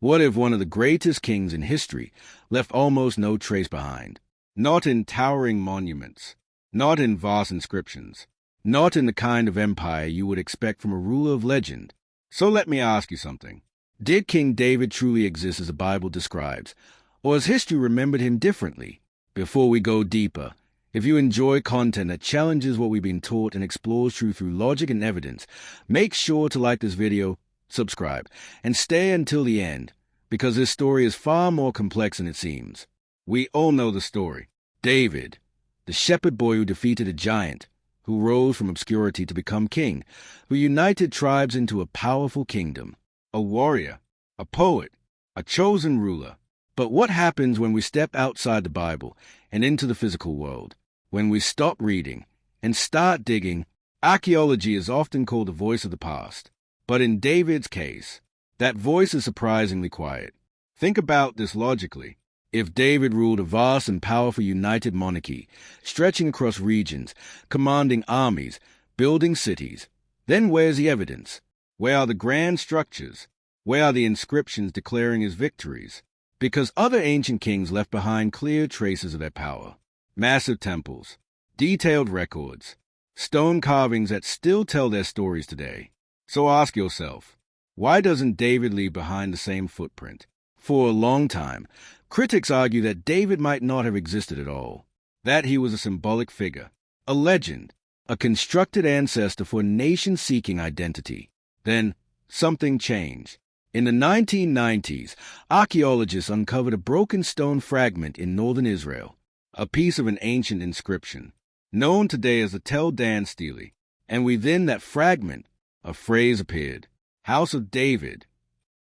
What if one of the greatest kings in history left almost no trace behind? Not in towering monuments, not in vast inscriptions, not in the kind of empire you would expect from a ruler of legend. So let me ask you something. Did King David truly exist as the Bible describes, or has history remembered him differently? Before we go deeper, if you enjoy content that challenges what we've been taught and explores truth through logic and evidence, make sure to like this video, subscribe, and stay until the end, because this story is far more complex than it seems. We all know the story. David, the shepherd boy who defeated a giant, who rose from obscurity to become king, who united tribes into a powerful kingdom, a warrior, a poet, a chosen ruler. But what happens when we step outside the Bible and into the physical world? When we stop reading and start digging? Archaeology is often called the voice of the past. But in David's case, that voice is surprisingly quiet. Think about this logically. If David ruled a vast and powerful united monarchy, stretching across regions, commanding armies, building cities, then where's the evidence? Where are the grand structures? Where are the inscriptions declaring his victories? Because other ancient kings left behind clear traces of their power. Massive temples, detailed records, stone carvings that still tell their stories today. So ask yourself, why doesn't David leave behind the same footprint? For a long time, critics argue that David might not have existed at all, that he was a symbolic figure, a legend, a constructed ancestor for a nation seeking identity. Then, something changed. In the 1990s, archaeologists uncovered a broken stone fragment in northern Israel, a piece of an ancient inscription, known today as the Tel Dan Stele, and within that fragment, a phrase appeared, House of David.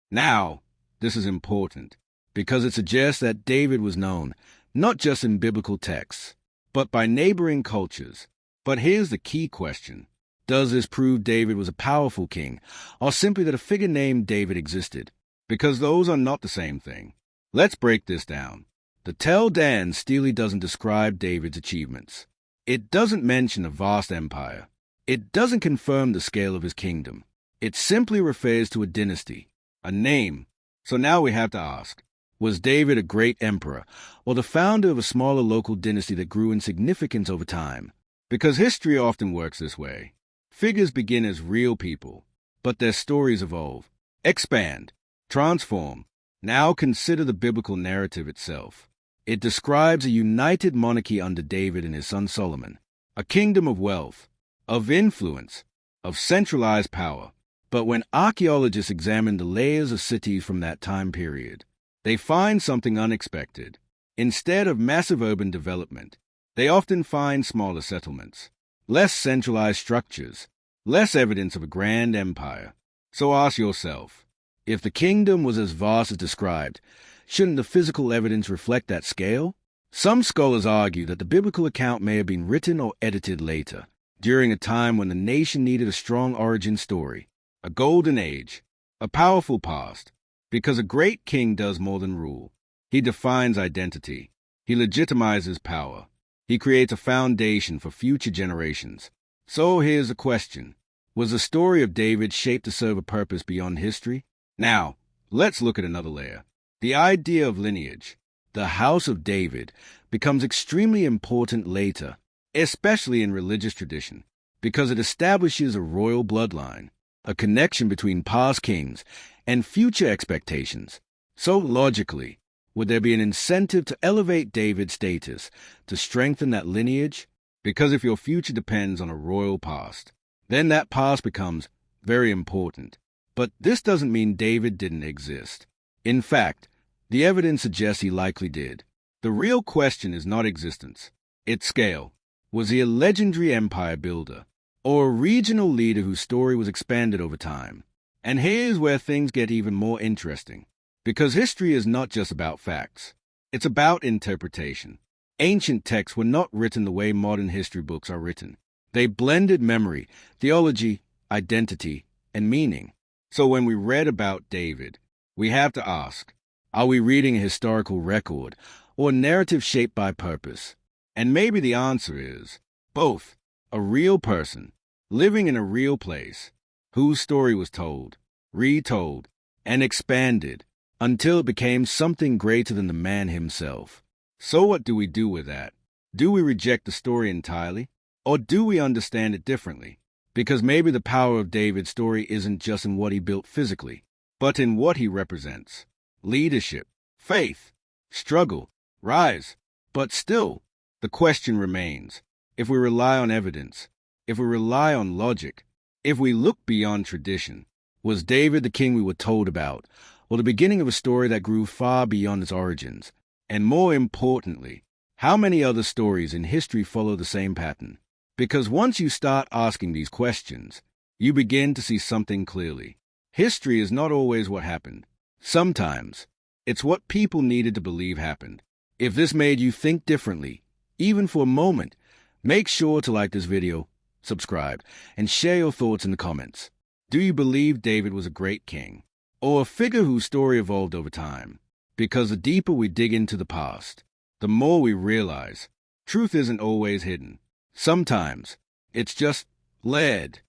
Now, this is important, because it suggests that David was known, not just in biblical texts, but by neighboring cultures. But here's the key question. Does this prove David was a powerful king, or simply that a figure named David existed? Because those are not the same thing. Let's break this down. The Tel Dan Stele doesn't describe David's achievements. It doesn't mention a vast empire. It doesn't confirm the scale of his kingdom. It simply refers to a dynasty, a name. So now we have to ask, was David a great emperor, or the founder of a smaller local dynasty that grew in significance over time? Because history often works this way. Figures begin as real people, but their stories evolve, expand, transform. Now consider the biblical narrative itself. It describes a united monarchy under David and his son Solomon, a kingdom of wealth, of influence, of centralized power. But when archaeologists examine the layers of cities from that time period, they find something unexpected. Instead of massive urban development, they often find smaller settlements, less centralized structures, less evidence of a grand empire. So ask yourself, if the kingdom was as vast as described, shouldn't the physical evidence reflect that scale? Some scholars argue that the biblical account may have been written or edited later, during a time when the nation needed a strong origin story, a golden age, a powerful past, because a great king does more than rule. He defines identity. He legitimizes power. He creates a foundation for future generations. So here's a question. Was the story of David shaped to serve a purpose beyond history? Now, let's look at another layer. The idea of lineage, the House of David, becomes extremely important later, especially in religious tradition, because it establishes a royal bloodline, a connection between past kings and future expectations. So logically, would there be an incentive to elevate David's status, to strengthen that lineage? Because if your future depends on a royal past, then that past becomes very important. But this doesn't mean David didn't exist. In fact, the evidence suggests he likely did. The real question is not existence, it's scale. Was he a legendary empire builder, or a regional leader whose story was expanded over time? And here's where things get even more interesting. Because history is not just about facts. It's about interpretation. Ancient texts were not written the way modern history books are written. They blended memory, theology, identity, and meaning. So when we read about David, we have to ask, are we reading a historical record or a narrative shaped by purpose? And maybe the answer is both. A real person, living in a real place, whose story was told, retold, and expanded until it became something greater than the man himself. So what do we do with that? Do we reject the story entirely? Or do we understand it differently? Because maybe the power of David's story isn't just in what he built physically, but in what he represents. Leadership, faith, struggle, rise. But still, the question remains, if we rely on evidence, if we rely on logic, if we look beyond tradition, was David the king we were told about, or the beginning of a story that grew far beyond its origins? And more importantly, how many other stories in history follow the same pattern? Because once you start asking these questions, you begin to see something clearly. History is not always what happened. Sometimes, it's what people needed to believe happened. If this made you think differently, even for a moment, make sure to like this video, subscribe, and share your thoughts in the comments. Do you believe David was a great king, or a figure whose story evolved over time? Because the deeper we dig into the past, the more we realize truth isn't always hidden. Sometimes, it's just layered.